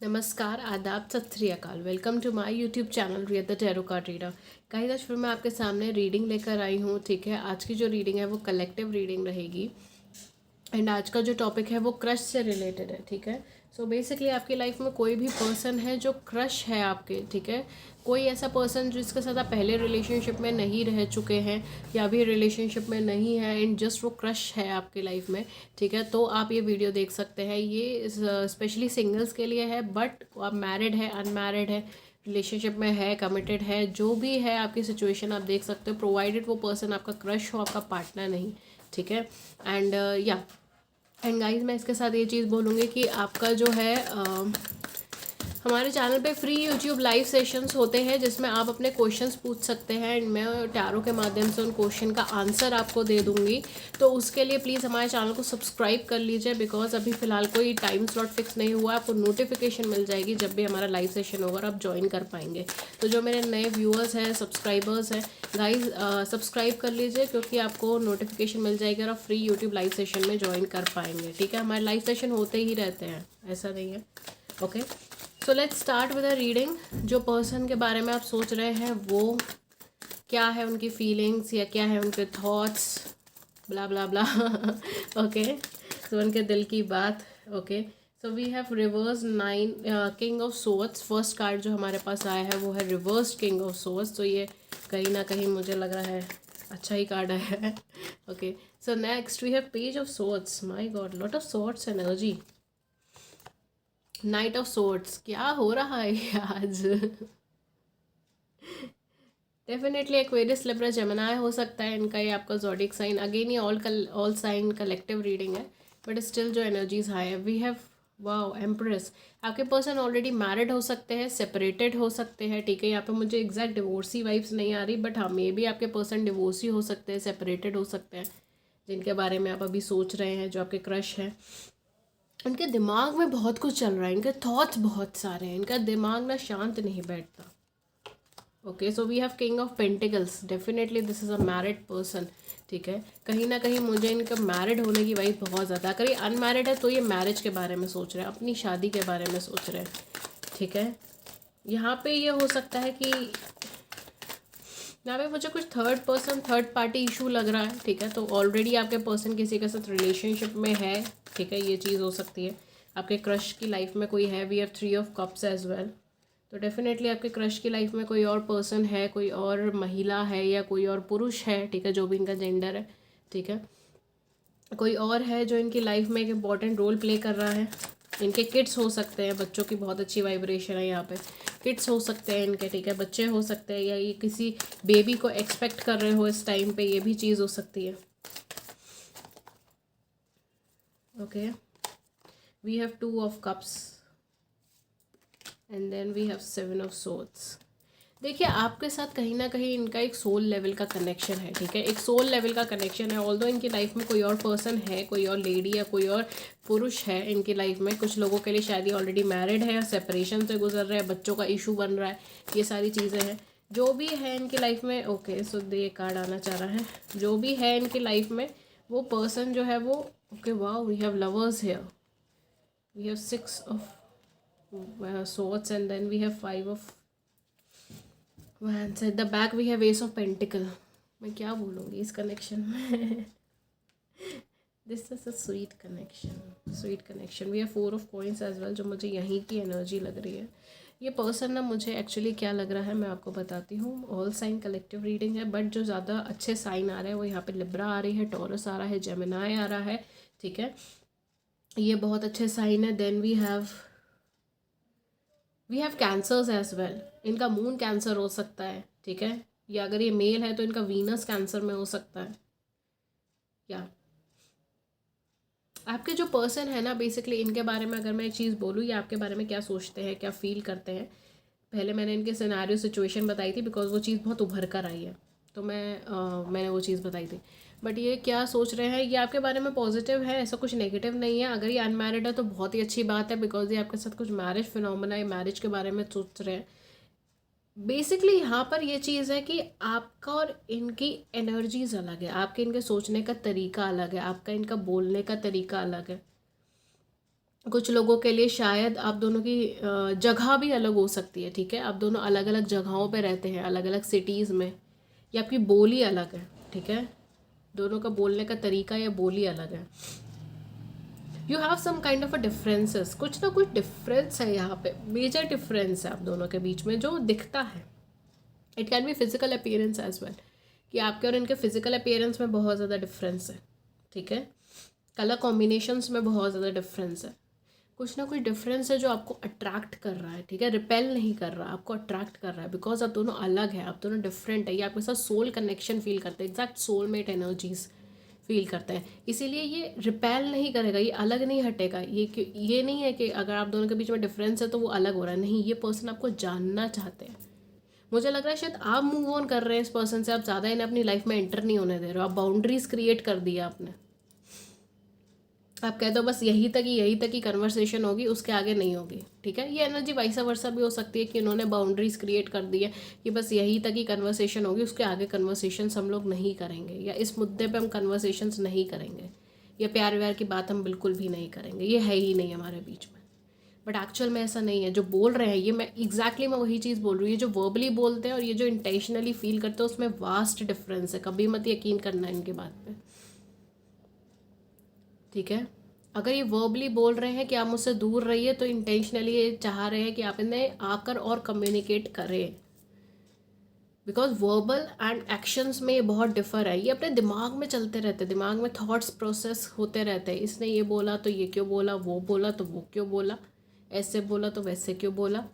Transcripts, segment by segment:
नमस्कार, आदाब, सत श्री अकाल। Welcome to my YouTube channel Riya the tarot card reader. Guys, आज फिर मैं आपके सामने रीडिंग लेकर आई हूँ। ठीक है, आज की जो रीडिंग है वो कलेक्टिव रीडिंग रहेगी। एंड आज का जो टॉपिक है वो क्रश से रिलेटेड है। ठीक है, सो बेसिकली आपकी लाइफ में कोई भी पर्सन है जो क्रश है आपके। ठीक है, कोई ऐसा पर्सन जिसके साथ आप पहले रिलेशनशिप में नहीं रह चुके हैं या अभी रिलेशनशिप में नहीं है एंड जस्ट वो क्रश है आपकी लाइफ में। ठीक है, तो आप ये वीडियो देख सकते हैं। ये स्पेशली सिंगल्स के लिए है, बट आप मैरिड है, अनमैरिड है, रिलेशनशिप में है, कमिटेड है, जो भी है आपकी सिचुएशन आप देख सकते हो, प्रोवाइडेड वो पर्सन आपका क्रश हो, आपका पार्टनर नहीं। ठीक है, एंड या एंड गाइस, मैं इसके साथ ये चीज़ बोलूँगी कि आपका जो है हमारे चैनल पे फ्री यूट्यूब लाइव सेशंस होते हैं जिसमें आप अपने क्वेश्चंस पूछ सकते हैं एंड मैं टैरो के माध्यम से उन क्वेश्चन का आंसर आपको दे दूँगी। तो उसके लिए प्लीज़ हमारे चैनल को सब्सक्राइब कर लीजिए, बिकॉज अभी फ़िलहाल कोई टाइम स्लॉट फिक्स नहीं हुआ है। आपको नोटिफिकेशन मिल जाएगी जब भी हमारा लाइव सेशन होगा और आप ज्वाइन कर पाएंगे। तो जो मेरे नए व्यूअर्स हैं, सब्सक्राइबर्स हैं, गाइज सब्सक्राइब कर लीजिए, क्योंकि आपको नोटिफिकेशन मिल जाएगी और आप फ्री यूट्यूब लाइव सेशन में ज्वाइन कर पाएंगे। ठीक है, हमारे लाइव सेशन होते ही रहते हैं, ऐसा नहीं है। Okay, so let's start with a reading. जो पर्सन के बारे में आप सोच रहे हैं वो क्या है, उनकी फीलिंग्स या क्या है उनके थॉट्स, ब्ला ब्ला ब्ला। ओके, सो उनके दिल की बात। Okay, so we have reverse 9 king of swords. First card जो हमारे पास आया है वो है रिवर्स किंग ऑफ सोर्ड्स। तो ये कहीं ना कहीं मुझे लग रहा है अच्छा ही कार्ड है। Okay, so next we have page of swords. My god, lot of swords energy. Knight of swords, क्या हो रहा है आज? डेफिनेटली एक्वेरियस, लिब्रा, जेमिनी हो सकता है इनका, ये आपका ज़ोडिक साइन। अगेन ये ऑल साइन कलेक्टिव रीडिंग है, बट स्टिल जो एनर्जीज हाई है। We have wow empress. आपके पर्सन ऑलरेडी मैरिड हो सकते हैं, सेपरेटेड हो सकते हैं। ठीक है, यहाँ पे मुझे एग्जैक्ट डिवोर्सी वाइब्स नहीं आ रही, बट हाँ, मे भी आपके पर्सन डिवोर्सी हो सकते हैं, सेपरेटेड हो सकते हैं, जिनके बारे में आप अभी सोच रहे हैं, जो आपके क्रश हैं। इनके दिमाग में बहुत कुछ चल रहा है, इनके थॉट्स बहुत सारे हैं, इनका दिमाग ना शांत नहीं बैठता। Okay, so we have king of pentacles. Definitely this is a married person. ठीक है, कहीं ना कहीं मुझे इनका मैरिड होने की वाइब बहुत ज़्यादा। अगर ये अनमैरिड है तो ये मैरिज के बारे में सोच रहे हैं, अपनी शादी के बारे में सोच रहे हैं। ठीक है, यहाँ पे ये हो सकता है कि यहाँ पे मुझे कुछ third person, third party issue लग रहा है। ठीक है, तो ऑलरेडी आपके पर्सन किसी के साथ रिलेशनशिप में है। ठीक है, ये चीज़ हो सकती है। आपके क्रश की लाइफ में कोई है। We have 3 of cups as well. तो डेफिनेटली आपके क्रश की लाइफ में कोई और पर्सन है, कोई और महिला है या कोई और पुरुष है। ठीक है, जो भी इनका जेंडर है। ठीक है, कोई और है जो इनकी लाइफ में एक इम्पॉर्टेंट रोल प्ले कर रहा है। इनके किड्स हो सकते हैं, बच्चों की बहुत अच्छी वाइब्रेशन है यहाँ पे। किड्स हो सकते हैं इनके। ठीक है, बच्चे हो सकते हैं, या ये किसी बेबी को एक्सपेक्ट कर रहे हो इस टाइम पे, ये भी चीज़ हो सकती है। Okay, we have 2 of cups and then we have 7 of swords. देखिए, आपके साथ कहीं ना कहीं इनका एक सोल लेवल का कनेक्शन है। ठीक है, एक सोल लेवल का कनेक्शन है। ऑल्दो इनकी लाइफ में कोई और पर्सन है, कोई और लेडी या कोई और पुरुष है इनकी लाइफ में। कुछ लोगों के लिए शायद ये ऑलरेडी मैरिड है, सेपरेशन से गुजर रहे हैं, बच्चों का इशू बन रहा है, ये सारी चीज़ें हैं। जो भी है इनकी लाइफ में। ओके, सो दे कार्ड आना चाह रहा है। जो भी है इनकी लाइफ में, वो पर्सन जो है वो। Okay, wow, we have lovers here, we have 6 of swords and then we have 5 of wands at the back, we have ace of pentacle। मैं क्या बोलूँगी इस कनेक्शन में? This is a sweet connection, sweet connection. We have 4 of coins as well, जो मुझे यहीं की energy लग रही है। ये पर्सन ना, मुझे एक्चुअली क्या लग रहा है मैं आपको बताती हूँ। ऑल साइन कलेक्टिव रीडिंग है, बट जो ज़्यादा अच्छे साइन आ रहे हैं वो यहाँ पे लिब्रा आ रही है, टॉरस आ रहा है, जेमिनी आ रहा है। ठीक है, ये बहुत अच्छे साइन है। Then we have cancers as well. इनका मून कैंसर हो सकता है। ठीक है, या अगर ये मेल है तो इनका वीनस कैंसर में हो सकता है। या आपके जो पर्सन है ना, बेसिकली इनके बारे में अगर मैं एक चीज़ बोलूँ, ये आपके बारे में क्या सोचते हैं, क्या फील करते हैं। पहले मैंने इनके सिनेरियो सिचुएशन बताई थी, बिकॉज वो चीज़ बहुत उभर कर आई है, तो मैंने वो चीज़ बताई थी। बट ये क्या सोच रहे हैं, ये आपके बारे में पॉजिटिव है, ऐसा कुछ नेगेटिव नहीं है। अगर ये अनमैरिड है तो बहुत ही अच्छी बात है, बिकॉज ये आपके साथ कुछ मैरिज फिनोमेना या मैरिज के बारे में सोच रहे हैं। बेसिकली यहाँ पर ये चीज़ है कि आपका और इनकी एनर्जीज अलग है, आपके इनके सोचने का तरीका अलग है, आपका इनका बोलने का तरीका अलग है। कुछ लोगों के लिए शायद आप दोनों की जगह भी अलग हो सकती है, ठीक है। आप दोनों अलग अलग जगहों पे रहते हैं, अलग अलग सिटीज़ में, या आपकी बोली अलग है, ठीक है। दोनों का बोलने का तरीका या बोली अलग है। You have some kind of a differences, कुछ ना कुछ डिफरेंस है यहाँ पे, मेजर डिफरेंस है आप दोनों के बीच में जो दिखता है। It can be physical appearance as well, कि आपके और इनके फिजिकल अपीयरेंस में बहुत ज़्यादा डिफरेंस है, ठीक है। कलर कॉम्बिनेशंस में बहुत ज़्यादा डिफरेंस है। कुछ ना कुछ डिफरेंस है जो आपको अट्रैक्ट कर रहा है, ठीक है। रिपेल नहीं कर रहा, आपको अट्रैक्ट कर रहा है, बिकॉज आप दोनों अलग हैं, आप दोनों डिफरेंट है। ये आपके साथ सोल कनेक्शन फील करते हैं, एग्जैक्ट सोलमेट एनर्जीज फील करते हैं। इसीलिए ये रिपेल नहीं करेगा, ये अलग नहीं हटेगा। ये नहीं है कि अगर आप दोनों के बीच में डिफरेंस है तो वो अलग हो रहा है, नहीं। ये पर्सन आपको जानना चाहते हैं। मुझे लग रहा है शायद आप मूव ऑन कर रहे हैं इस पर्सन से, आप ज़्यादा इन्हें अपनी लाइफ में एंटर नहीं होने दे रहे हो, आप बाउंड्रीज क्रिएट कर दिया आपने। आप कहते हो बस यहीं तक ही कन्वर्सेशन होगी, उसके आगे नहीं होगी, ठीक है। ये एनर्जी वाइसा वर्सा भी हो सकती है कि उन्होंने बाउंड्रीज क्रिएट कर दी है कि बस यहीं तक ही कन्वर्सेशन होगी, उसके आगे कन्वर्सेशंस हम लोग नहीं करेंगे, या इस मुद्दे पे हम कन्वर्सेशंस नहीं करेंगे, या प्यार व्यार की बात हम बिल्कुल भी नहीं करेंगे, ये है ही नहीं हमारे बीच में। बट एक्चुअल में ऐसा नहीं है। जो बोल रहे हैं ये मैं वही चीज़ बोल रही हूँ। ये जो वर्बली बोलते हैं और ये जो इंटेंशनली फील करते हैं उसमें वास्ट डिफरेंस है। कभी मत यकीन करना इनकी बात पे, ठीक है। अगर ये वर्बली बोल रहे हैं कि आप मुझसे दूर रहिए, तो इंटेंशनली ये चाह रहे हैं कि आप इन्हें आकर और कम्युनिकेट करें, बिकॉज वर्बल एंड एक्शंस में ये बहुत डिफर है। ये अपने दिमाग में चलते रहते हैं, दिमाग में थॉट्स प्रोसेस होते रहते हैं। इसने ये बोला तो ये क्यों बोला, वो बोला तो वो क्यों बोला, ऐसे बोला तो वैसे क्यों बोला,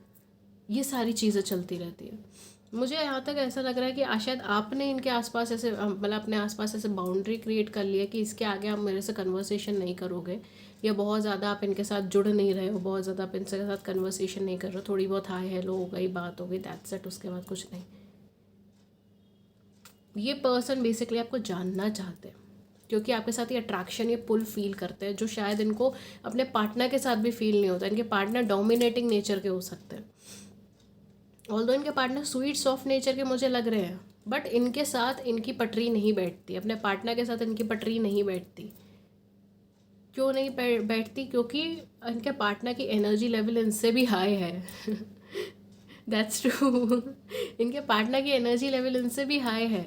ये सारी चीज़ें चलती रहती है। मुझे यहाँ तक ऐसा लग रहा है कि शायद आपने इनके आसपास ऐसे मतलब अपने आसपास ऐसे बाउंड्री क्रिएट कर ली है कि इसके आगे आप मेरे से कन्वर्सेशन नहीं करोगे, या बहुत ज़्यादा आप इनके साथ जुड़ नहीं रहे हो, बहुत ज़्यादा आप इनके साथ कन्वर्सेशन नहीं कर रहे हो। थोड़ी बहुत हाय हेलो हो गई, बात हो गई, दैट्स इट, उसके बाद कुछ नहीं। ये पर्सन बेसिकली आपको जानना चाहते हैं, क्योंकि आपके साथ ये अट्रैक्शन, ये पुल फील करते हैं, जो शायद इनको अपने पार्टनर के साथ भी फील नहीं होता। इनके पार्टनर डोमिनेटिंग नेचर के हो सकते हैं, ऑल्दो इनके पार्टनर स्वीट सॉफ्ट नेचर के मुझे लग रहे हैं, बट इनके साथ इनकी पटरी नहीं बैठती, अपने पार्टनर के साथ इनकी पटरी नहीं बैठती। क्यों नहीं बैठती? क्योंकि इनके पार्टनर की एनर्जी लेवल इनसे भी हाई है। That's true. इनके पार्टनर की एनर्जी लेवल इनसे भी हाई है।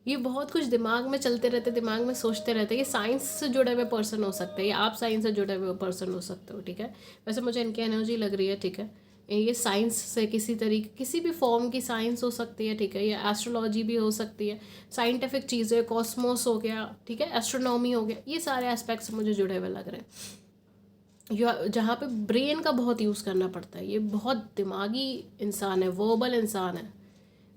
ये बहुत कुछ दिमाग में चलते रहते, दिमाग में सोचते रहते हैं। ये साइंस से जुड़े हुए पर्सन हो सकते हैं, या आप साइंस से जुड़े हुए पर्सन हो सकते हो, ठीक है। वैसे मुझे इनकी एनर्जी लग रही है, ठीक है। ये साइंस से किसी तरीके, किसी भी फॉर्म की साइंस हो सकती है, ठीक है। या एस्ट्रोलॉजी भी हो सकती है, साइंटिफिक चीज़ें, कॉस्मोस हो गया, ठीक है, एस्ट्रोनॉमी हो गया, ये सारे एस्पेक्ट्स मुझे जुड़े हुए लग रहे हैं। जहाँ पे ब्रेन का बहुत यूज़ करना पड़ता है। ये बहुत दिमागी इंसान है, वर्बल इंसान है।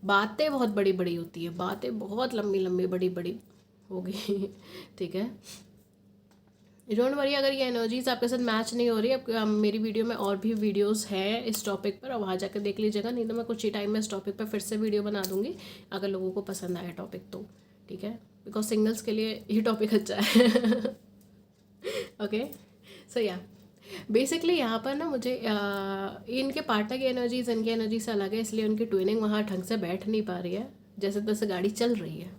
बातें बहुत बड़ी बड़ी होती है, बातें बहुत लंबी लंबी बड़ी बड़ी होगी। ठीक है, डोंट वरी अगर ये एनर्जीज आपके साथ मैच नहीं हो रही। मेरी वीडियो में और भी वीडियोस हैं इस टॉपिक पर, अब वहाँ जाकर देख लीजिएगा, नहीं तो मैं कुछ ही टाइम में इस टॉपिक पर फिर से वीडियो बना दूँगी अगर लोगों को पसंद आया टॉपिक तो, ठीक है। बिकॉज सिंगल्स के लिए ये टॉपिक अच्छा है। ओके, सो या बेसिकली यहाँ पर ना मुझे इनके पार्टनर की एनर्जीज इनकी एनर्जी से अलग है, इसलिए उनकी ट्विनिंग वहाँ ढंग से बैठ नहीं पा रही है। जैसे तैसे गाड़ी चल रही है,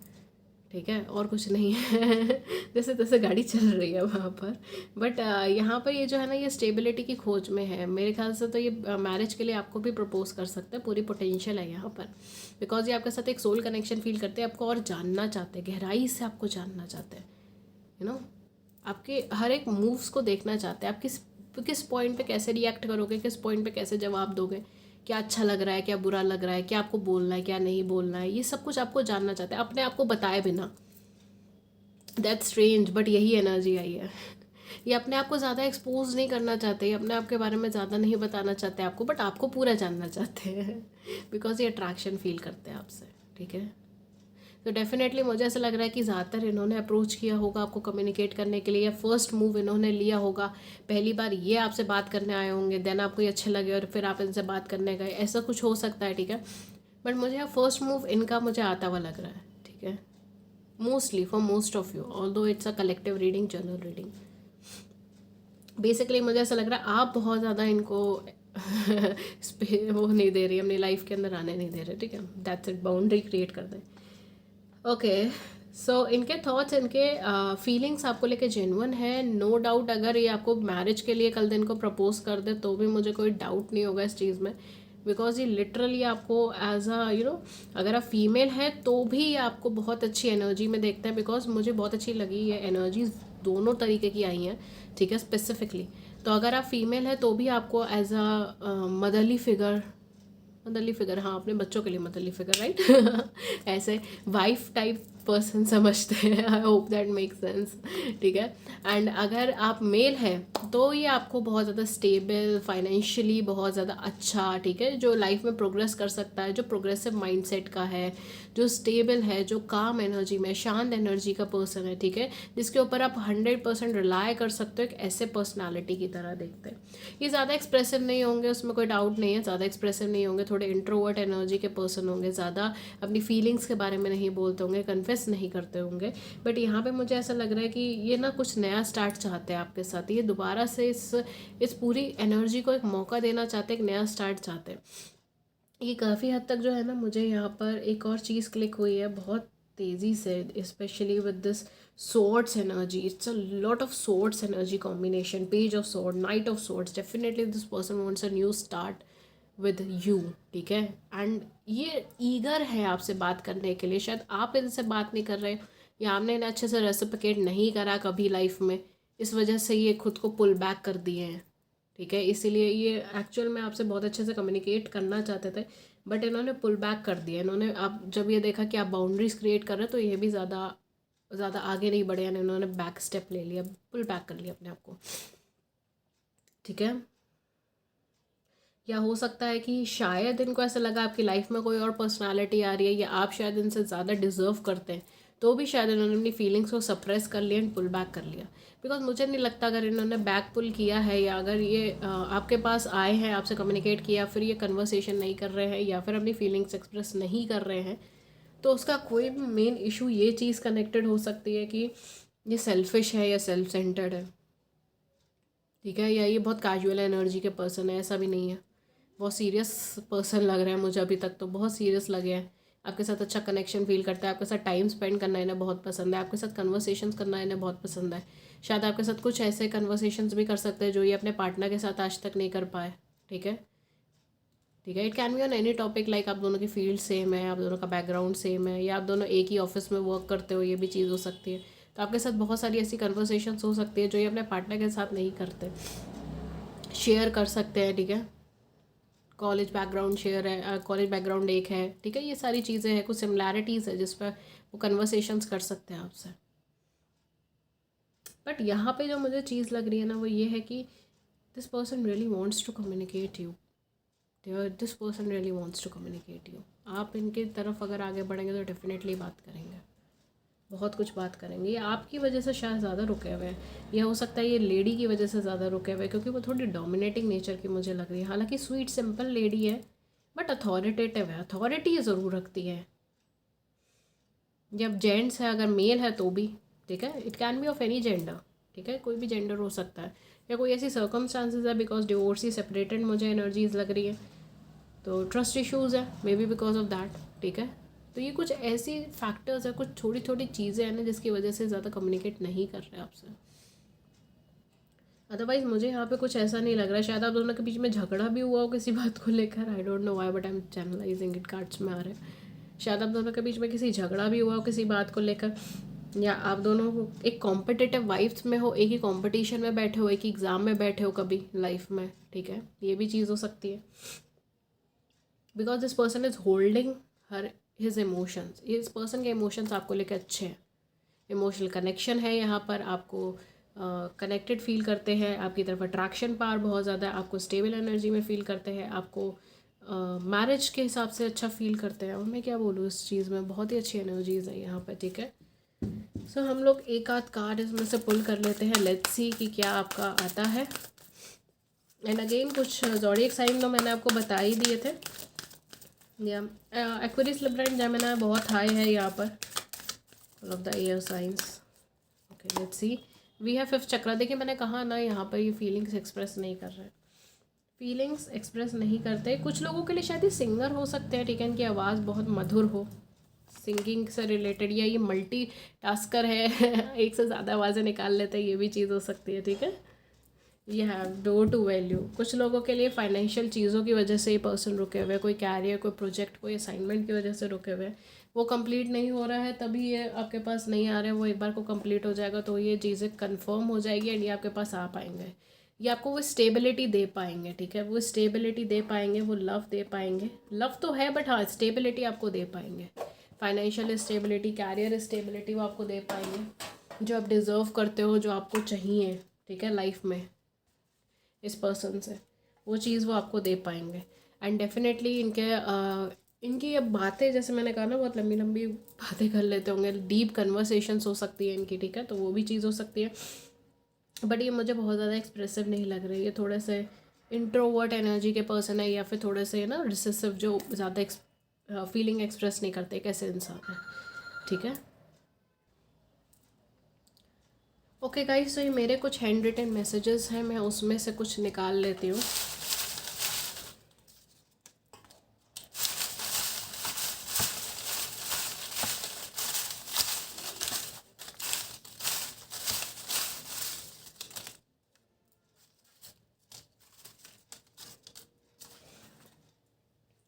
ठीक है, और कुछ नहीं है। जैसे तैसे गाड़ी चल रही है वहाँ पर। बट यहाँ पर ये जो है ना, ये स्टेबिलिटी की खोज में है मेरे ख्याल से। तो ये मैरिज के लिए आपको भी प्रपोज कर सकते हैं, पूरी पोटेंशियल है यहाँ पर। बिकॉज ये आपके साथ एक सोल कनेक्शन फील करते हैं, आपको और जानना चाहते हैं, गहराई से आपको जानना चाहते हैं, यू नो। आपके हर एक मूव्स को देखना चाहते हैं, आप किस पॉइंट पे कैसे रिएक्ट करोगे, किस पॉइंट पे कैसे जवाब दोगे, क्या अच्छा लग रहा है, क्या बुरा लग रहा है, क्या आपको बोलना है, क्या नहीं बोलना है, ये सब कुछ आपको जानना चाहते हैं, अपने आप को बताए बिना। दैट्स स्ट्रेंज, बट यही एनर्जी आई है। ये अपने आप को ज़्यादा एक्सपोज नहीं करना चाहते, ये अपने आप के बारे में ज़्यादा नहीं बताना चाहते आपको, बट आपको पूरा जानना चाहते हैं। बिकॉज ये अट्रैक्शन फील करते हैं आपसे, ठीक है। तो डेफिनेटली मुझे ऐसा लग रहा है कि ज़्यादातर इन्होंने अप्रोच किया होगा आपको कम्युनिकेट करने के लिए, या फर्स्ट मूव इन्होंने लिया होगा। पहली बार ये आपसे बात करने आए होंगे, देन आपको ये अच्छे लगे और फिर आप इनसे बात करने गए, ऐसा कुछ हो सकता है, ठीक है। बट मुझे फर्स्ट मूव इनका मुझे आता हुआ लग रहा है, ठीक है। Mostly for most of you, although it's a collective reading, general reading. Basically मुझे ऐसा लग रहा है आप बहुत ज़्यादा इनको वो नहीं दे रही, अपनी लाइफ के अंदर आने नहीं दे रहे, ठीक है। दैट्स इट, बाउंड्री क्रिएट कर दें। ओके, सो इनके थॉट्स, इनके फीलिंग्स आपको लेके जेन्युइन है, नो डाउट। अगर ये आपको मैरिज के लिए कल दिन को प्रपोज कर दे तो भी मुझे कोई डाउट नहीं होगा इस चीज़ में, बिकॉज ये लिटरली आपको एज अ अगर आप फीमेल है तो भी ये आपको बहुत अच्छी एनर्जी में देखते हैं, बिकॉज मुझे बहुत अच्छी लगी ये एनर्जीज दोनों तरीके की आई हैं, ठीक है, स्पेसिफिकली। तो अगर आप फीमेल है तो भी आपको as a motherly figure, motherly figure, हाँ, अपने बच्चों के लिए मदरली फिगर, राइट ऐसे वाइफ टाइप पर्सन समझते हैं। I hope that make sense, ठीक है। एंड अगर आप मेल हैं तो ये आपको बहुत ज़्यादा स्टेबल, फाइनेंशियली बहुत ज़्यादा अच्छा, ठीक है, जो लाइफ में प्रोग्रेस कर सकता है, जो प्रोग्रेसिव माइंडसेट का है, जो स्टेबल है, जो काम एनर्जी में, शांत एनर्जी का पर्सन है, ठीक है, जिसके ऊपर आप 100% रिलाय कर सकते हो, एक ऐसे पर्सनालिटी की तरह देखते हैं। ये ज़्यादा एक्सप्रेसिव नहीं होंगे, उसमें कोई डाउट नहीं है, ज़्यादा एक्सप्रेसिव नहीं होंगे, थोड़े इंट्रोवर्ट एनर्जी के पर्सन होंगे, ज़्यादा अपनी फीलिंग्स के बारे में नहीं बोलते होंगे, कन्फेस नहीं करते होंगे। बट यहाँ पे मुझे ऐसा लग रहा है कि ये ना कुछ नया स्टार्ट चाहते हैं आपके साथ, ये दोबारा से इस पूरी एनर्जी को एक मौका देना चाहते हैं, एक नया स्टार्ट चाहते हैं। ये काफ़ी हद तक जो है ना, मुझे यहाँ पर एक और चीज़ क्लिक हुई है बहुत तेज़ी से, specially with this swords energy. It's a lot of swords energy combination, page of sword, knight of swords. Definitely this person wants a new start with you, ठीक है। एंड ये ईगर है आपसे बात करने के लिए, शायद आप इनसे बात नहीं कर रहे या आपने इन्हें अच्छे से रेसिप्रोकेट नहीं करा कभी लाइफ में, इस वजह से ये खुद को पुल बैक कर दिए हैं, ठीक है। इसीलिए ये एक्चुअल में आपसे बहुत अच्छे से कम्युनिकेट करना चाहते थे, बट इन्होंने पुल बैक कर दिया। इन्होंने, आप जब ये देखा कि आप बाउंड्रीज क्रिएट कर रहे हैं तो ये भी ज़्यादा आगे नहीं बढ़े, यानी उन्होंने बैक स्टेप ले लिया, पुल बैक कर लिया अपने आप को, ठीक है। या हो सकता है कि शायद इनको ऐसा लगा आपकी लाइफ में कोई और पर्सनालिटी आ रही है, या आप शायद इनसे ज़्यादा डिज़र्व करते हैं, तो भी शायद इन्होंने अपनी फीलिंग्स को सप्रेस कर लिया एंड पुल बैक कर लिया। बिकॉज मुझे नहीं लगता अगर इन्होंने बैक पुल किया है, या अगर ये आपके पास आए हैं, आपसे कम्युनिकेट किया, फिर ये कन्वर्सेशन नहीं कर रहे हैं, या फिर अपनी फीलिंग्स एक्सप्रेस नहीं कर रहे हैं, तो उसका कोई भी मेन इशू ये चीज़ कनेक्टेड हो सकती है कि ये सेल्फिश है या सेल्फ सेंटर्ड है, ठीक है, या ये बहुत कैजुअल एनर्जी के पर्सन है, ऐसा भी नहीं है। बहुत सीरियस पर्सन लग रहा है मुझे अभी तक, तो बहुत सीरियस लगे हैं, आपके साथ अच्छा कनेक्शन फील करता है, आपके साथ टाइम स्पेंड करना इन्हें बहुत पसंद है, आपके साथ कन्वर्सेशंस करना इन्हें बहुत पसंद है। शायद आपके साथ कुछ ऐसे कन्वर्सेशंस भी कर सकते हैं जो ये अपने पार्टनर के साथ आज तक नहीं कर पाए, ठीक है, ठीक है। It can be on any topic, like आप दोनों की फील्ड सेम है, आप दोनों का बैकग्राउंड सेम है, या आप दोनों एक ही ऑफिस में वर्क करते हो, ये भी चीज़ हो सकती है। तो आपके साथ बहुत सारी ऐसी कन्वर्सेशंस हो सकती है जो ये अपने पार्टनर के साथ नहीं करते, शेयर कर सकते हैं, ठीक है। कॉलेज बैकग्राउंड शेयर है, कॉलेज बैकग्राउंड एक है, ठीक है, ये सारी चीज़ें हैं, कुछ सिमिलैरिटीज़ है जिस पर वो कन्वर्सेशंस कर सकते हैं आपसे। बट यहाँ पे जो मुझे चीज़ लग रही है ना, वो ये है कि this person really wants to communicate you, this person really wants to communicate you. आप इनकी तरफ अगर आगे बढ़ेंगे तो डेफिनेटली बात करेंगे, बहुत कुछ बात करेंगे। ये आपकी वजह से शायद ज़्यादा रुके हुए हैं, या हो सकता है ये लेडी की वजह से ज़्यादा रुके हुए हैं, क्योंकि वो थोड़ी डोमिनेटिंग नेचर की मुझे लग रही है। हालांकि स्वीट सिंपल लेडी है, बट अथॉरिटेटिव है, अथॉरिटी ज़रूर रखती है। जब जेंट्स है, अगर मेल है तो भी, ठीक है, it can B of any gender, ठीक है, कोई भी जेंडर हो सकता है, या कोई ऐसी सर्कमस्टांसेस है, बिकॉज डिवोर्सी सेपरेटेड मुझे एनर्जीज लग रही है, तो ट्रस्ट इश्यूज़ है, may be because of that, ठीक है। तो ये कुछ ऐसी फैक्टर्स है, कुछ छोटी छोटी चीज़ें हैं ना जिसकी वजह से ज़्यादा कम्युनिकेट नहीं कर रहे आपसे। अदरवाइज मुझे यहाँ पे कुछ ऐसा नहीं लग रहा है। शायद आप दोनों के बीच में झगड़ा भी हुआ हो किसी बात को लेकर, I don't know why, but I am channelising it, cards में आ रहे हैं। शायद आप दोनों के बीच में किसी झगड़ा भी हुआ हो किसी बात को लेकर, या आप दोनों एक कॉम्पिटिटिव वाइफ्स में हो, एक ही कॉम्पिटिशन में बैठे हो, एक ही एग्ज़ाम में बैठे हो कभी लाइफ में, ठीक है, ये भी चीज़ हो सकती है। Because this person is holding her his emotions, इस पर्सन के इमोशंस आपको लेकर अच्छे हैं, इमोशनल कनेक्शन है यहाँ पर, आपको कनेक्टेड फील करते हैं, आपकी तरफ अट्रैक्शन पावर बहुत ज़्यादा है, आपको स्टेबल एनर्जी में फील करते हैं, आपको मैरिज के हिसाब से अच्छा फील करते हैं। और मैं क्या बोलूँ इस चीज़ में, बहुत ही अच्छी एनर्जीज़ है यहाँ पर, ठीक है। सो हम लोग एक आध कार्ड इसमें से पुल कर लेते हैं, लेट्स सी कि क्या आपका आता है। एंड अगेन कुछ ज़ोडिएक साइन तो मैंने आपको बता ही दिए थे, या एक्वेरियस, लिब्रा एंड जेमिनी बहुत हाई है यहाँ पर, all of the air signs. Okay, let's see, we have fifth chakra. देखिए मैंने कहा ना, यहाँ पर ये फीलिंग्स एक्सप्रेस नहीं कर रहे, फीलिंग्स एक्सप्रेस नहीं करते। कुछ लोगों के लिए शायद ये सिंगर हो सकते हैं, ठीक है, इनकी आवाज़ बहुत मधुर हो, सिंगिंग से रिलेटेड, या ये मल्टी टास्कर है एक से ज़्यादा आवाज़ें निकाल लेते हैं, ये भी चीज़ हो सकती है, ठीक है। ये हैव डोर टू वैल्यू, कुछ लोगों के लिए फाइनेंशियल चीज़ों की वजह से ये पर्सन रुके हुए हैं, कोई कैरियर, कोई प्रोजेक्ट, कोई असाइनमेंट की वजह से रुके हुए हैं, वो कंप्लीट नहीं हो रहा है तभी ये आपके पास नहीं आ रहे हैं, वो एक बार को कंप्लीट हो जाएगा तो ये चीज़ें कंफर्म हो जाएगी एंड ये आपके पास आ पाएंगे, ये आपको वो स्टेबिलिटी दे पाएंगे, ठीक है, वो स्टेबिलिटी दे पाएंगे, वो लव दे पाएंगे, लव तो है बट हाँ स्टेबिलिटी आपको दे पाएंगे, फाइनेंशियल स्टेबिलिटी, कैरियर स्टेबिलिटी वो आपको दे पाएंगे, जो आप डिज़र्व करते हो, जो आपको चाहिए, ठीक है, लाइफ में इस पर्सन से, वो चीज़ वो आपको दे पाएंगे। एंड डेफिनेटली इनकी ये बातें, जैसे मैंने कहा ना, बहुत लंबी लंबी बातें कर लेते होंगे, डीप कन्वर्सेशंस हो सकती है इनकी, ठीक है, तो वो भी चीज़ हो सकती है, बट ये मुझे बहुत ज़्यादा एक्सप्रेसिव नहीं लग रही है, थोड़े से इंट्रोवर्ट एनर्जी के पर्सन है, या फिर थोड़े से ना रिसेसिव, जो ज़्यादा फीलिंग एक्सप्रेस नहीं करते, कैसे इंसान है, ठीक है। ओके गाइस, तो ये मेरे कुछ हैंड रिटन मैसेजेस हैं, मैं उसमें से कुछ निकाल लेती हूँ।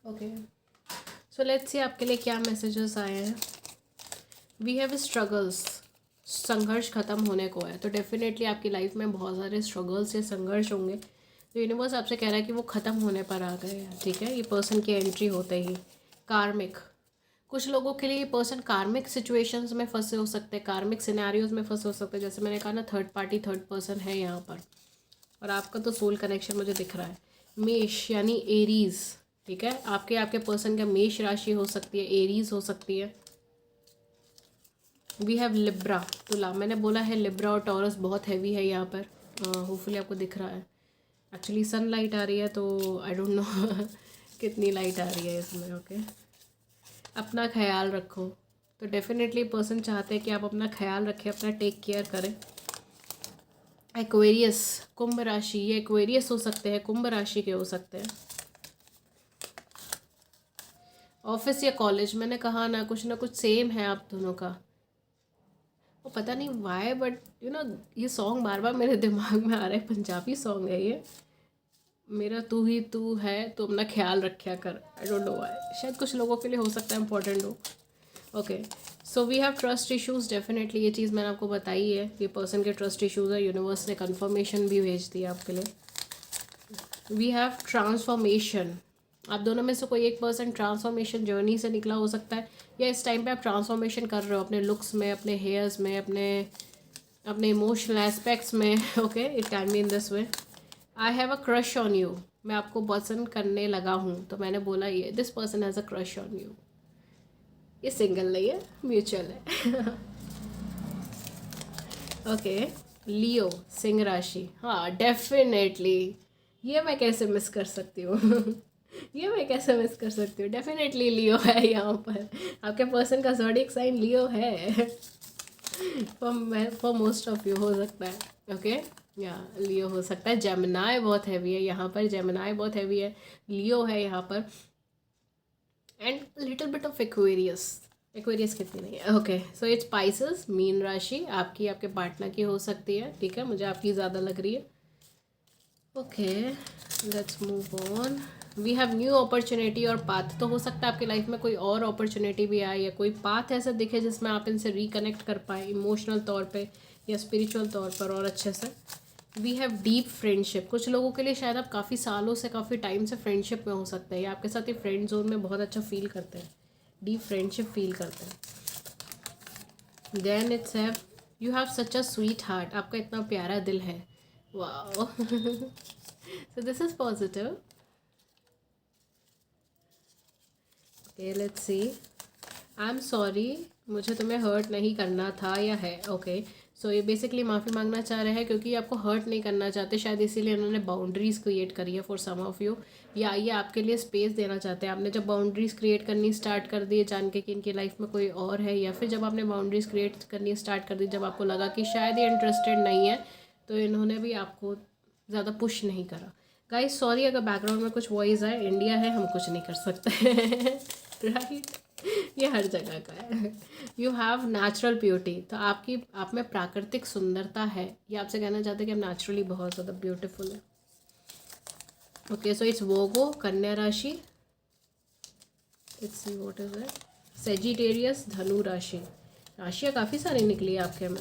ओके, सो लेट्स सी आपके लिए क्या मैसेजेस आए हैं। वी हैव स्ट्रगल्स, संघर्ष ख़त्म होने को है, तो डेफिनेटली आपकी लाइफ में बहुत सारे स्ट्रगल्स या संघर्ष होंगे, तो यूनिवर्स आपसे कह रहा है कि वो ख़त्म होने पर आ गए हैं, ठीक है, ये पर्सन की एंट्री होते ही। कार्मिक, कुछ लोगों के लिए ये पर्सन कार्मिक सिचुएशंस में फंसे हो सकते हैं, कार्मिक सिनेरियोज में फंसे हो सकते हैं, जैसे मैंने कहा ना, थर्ड पार्टी थर्ड पर्सन है यहाँ पर, और आपका तो सोल कनेक्शन मुझे दिख रहा है। मेष यानी एरीज, ठीक है, आपके पर्सन का मेष राशि हो सकती है, एरीज हो सकती है। वी हैव लिब्रा, तुला, मैंने बोला है लिब्रा और टॉरस बहुत हैवी है यहाँ पर, होपफुली आपको दिख रहा है। एक्चुअली सन लाइट आ रही है तो आई डोंट नो कितनी लाइट आ रही है इसमें, ओके। अपना ख्याल रखो, तो डेफिनेटली पर्सन चाहते हैं कि आप अपना ख्याल रखें, अपना टेक केयर करें। एक्वेरियस, कुंभ राशि, ये एक्वेरियस हो सकते हैं, कुंभ राशि के हो सकते हैं। ऑफिस या कॉलेज, मैंने कहा ना कुछ सेम है आप दोनों का, वो पता नहीं वाई बट ये सॉन्ग बार बार मेरे दिमाग में आ रहा है, पंजाबी सॉन्ग है ये, मेरा तू ही तू है तो अपना ख्याल रखा कर, आई डोंट नो वाई, शायद कुछ लोगों के लिए हो सकता है इंपॉर्टेंट हो। Okay, so we have trust issues, definitely ये चीज़ मैंने आपको बताई है, ये पर्सन के ट्रस्ट इश्यूज है, यूनिवर्स ने कंफर्मेशन भी भेज दी आपके लिए। वी हैव ट्रांसफॉर्मेशन, आप दोनों में से कोई एक पर्सन ट्रांसफॉर्मेशन जर्नी से निकला हो सकता है, या इस टाइम पे आप ट्रांसफॉर्मेशन कर रहे हो अपने लुक्स में, अपने हेयर्स में, अपने इमोशनल एस्पेक्ट्स में, okay, it can be in this way. I have a crush on you, मैं आपको पसंद करने लगा हूँ, तो मैंने बोला ये this person has a crush on you, ये सिंगल नहीं है, म्यूचुअल है ओके। लियो, सिंह राशि, हाँ डेफिनेटली, ये मैं कैसे मिस कर सकती हूँ ये मैं कैसे मिस कर सकती हूँ, डेफिनेटली लियो है यहाँ पर, आपके पर्सन का ज़ोडिएक साइन लियो है फॉर मोस्ट ऑफ यू हो सकता है, ओके, या लियो हो सकता है। जेमिनाई बहुत हैवी है यहाँ पर, जेमिनाई बहुत हैवी है, लियो है यहाँ पर, and little bit of Aquarius, Aquarius कितनी नहीं है, okay. So it's spices, mean राशि आपकी, आपके पार्टनर की हो सकती है, ठीक है, मुझे आपकी ज़्यादा लग रही है। Okay, let's move on. We have new opportunity और पाथ, तो हो सकता है आपकी लाइफ में कोई और अपॉर्चुनिटी भी आए, या कोई पाथ ऐसा दिखे जिसमें आप इनसे रिकनेक्ट कर पाए इमोशनल तौर पे या स्पिरिचुअल तौर पर और अच्छे से। वी हैव डीप फ्रेंडशिप, कुछ लोगों के लिए शायद आप काफ़ी सालों से, काफ़ी टाइम से फ्रेंडशिप में हो सकते हैं, या आपके साथ ही फ्रेंड जोन में बहुत अच्छा फील करते हैं, डीप फ्रेंडशिप फील करते हैं। Then it's have, you have such a sweet heart, आपका इतना प्यारा दिल है, wow so this is positive. Okay, let's see, I am sorry, मुझे तुम्हें हर्ट नहीं करना था या है, ओके। सो ये बेसिकली माफ़ी मांगना चाह रहे हैं क्योंकि आपको हर्ट नहीं करना चाहते, शायद इसीलिए उन्होंने बाउंड्रीज़ क्रिएट करी है फॉर सम ऑफ यू, या ये आपके लिए स्पेस देना चाहते हैं। आपने जब बाउंड्रीज़ क्रिएट करनी स्टार्ट कर दी जान के कि इनकी लाइफ में कोई और है, या फिर जब आपने बाउंड्रीज़ क्रिएट करनी स्टार्ट कर दी जब आपको लगा कि शायद ये इंटरेस्टेड नहीं है, तो इन्होंने भी आपको ज़्यादा पुश नहीं करा। गाइस सॉरी अगर बैकग्राउंड में कुछ वॉइस आए, इंडिया है, हम कुछ नहीं कर सकते राइट ये हर जगह का है। यू हैव नेचुरल ब्यूटी, तो आप में प्राकृतिक सुंदरता है, ये आपसे कहना चाहते हैं कि आप नेचुरली बहुत ज़्यादा ब्यूटीफुल है। ओके, सो इट्स वोगो, कन्या राशि, it's what is it, Sagittarius, धनु राशि। राशियाँ काफ़ी सारी निकली है आपके में।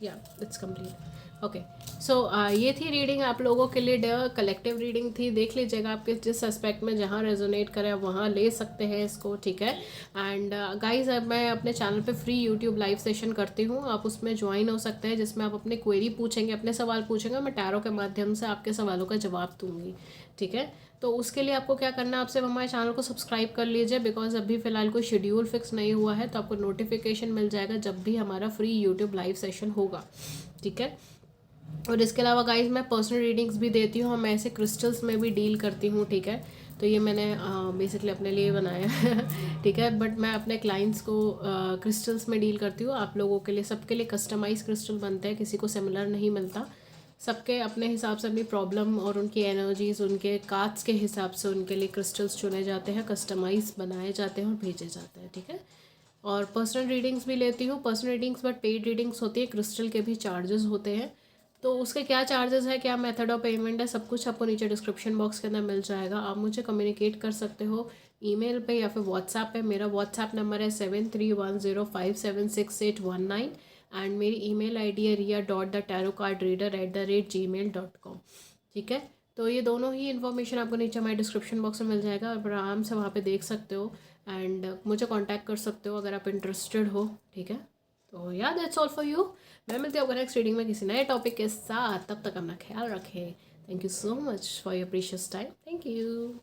या इट्स कंप्लीट। ओके, सो ये थी रीडिंग आप लोगों के लिए, कलेक्टिव रीडिंग थी। देख लीजिएगा आपके जिस एस्पेक्ट में जहाँ रेजोनेट करे आप वहाँ ले सकते हैं इसको, ठीक है। एंड गाइस, अब मैं अपने चैनल पे फ्री यूट्यूब लाइव सेशन करती हूँ, आप उसमें ज्वाइन हो सकते हैं, जिसमें आप अपने क्वेरी पूछेंगे, अपने सवाल पूछेंगे, मैं टैरो के माध्यम से आपके सवालों का जवाब दूंगी, ठीक है। तो उसके लिए आपको क्या करना है, आपसे हमारे चैनल को सब्सक्राइब कर लीजिए, बिकॉज अभी फ़िलहाल कोई शेड्यूल फिक्स नहीं हुआ है, तो आपको नोटिफिकेशन मिल जाएगा जब भी हमारा फ्री यूट्यूब लाइव सेशन होगा, ठीक है। और इसके अलावा गाइस, मैं पर्सनल रीडिंग्स भी देती हूँ, मैं ऐसे क्रिस्टल्स में भी डील करती हूँ, ठीक है। तो ये मैंने बेसिकली अपने लिए बनाया है ठीक है, बट मैं अपने क्लाइंट्स को क्रिस्टल्स में डील करती हूँ। आप लोगों के लिए, सबके लिए कस्टमाइज क्रिस्टल बनते हैं, किसी को सिमिलर नहीं मिलता, सबके अपने हिसाब से अपनी प्रॉब्लम और उनकी एनर्जीज, उनके कार्ड्स के हिसाब से उनके लिए क्रिस्टल्स चुने जाते हैं, कस्टमाइज बनाए जाते हैं और भेजे जाते हैं, ठीक है। और पर्सनल रीडिंग्स भी लेती हूँ, personal readings but paid readings होती है, क्रिस्टल के भी चार्जेस होते हैं। तो उसके क्या चार्जेस है, क्या मेथड ऑफ पेमेंट है, सब कुछ आपको नीचे डिस्क्रिप्शन बॉक्स के अंदर मिल जाएगा। आप मुझे कम्युनिकेट कर सकते हो ईमेल पे या फिर व्हाट्सएप पे। मेरा व्हाट्सएप नंबर है 7310576819 एंड मेरी ईमेल आईडी है ria.thetarotcardreader@gmail.com, ठीक है। तो ये दोनों ही इन्फॉर्मेशन आपको नीचे हमारे डिस्क्रिप्शन बॉक्स में मिल जाएगा, और आराम से वहाँ पे देख सकते हो एंड मुझे कांटेक्ट कर सकते हो अगर आप इंटरेस्टेड हो, ठीक है। तो या दैट्स ऑल फॉर यू। मैं मिलती हूँ नेक्स्ट रीडिंग में किसी नए टॉपिक के साथ, तब तक अपना ख्याल रखें। Thank you so much for your precious time, thank you.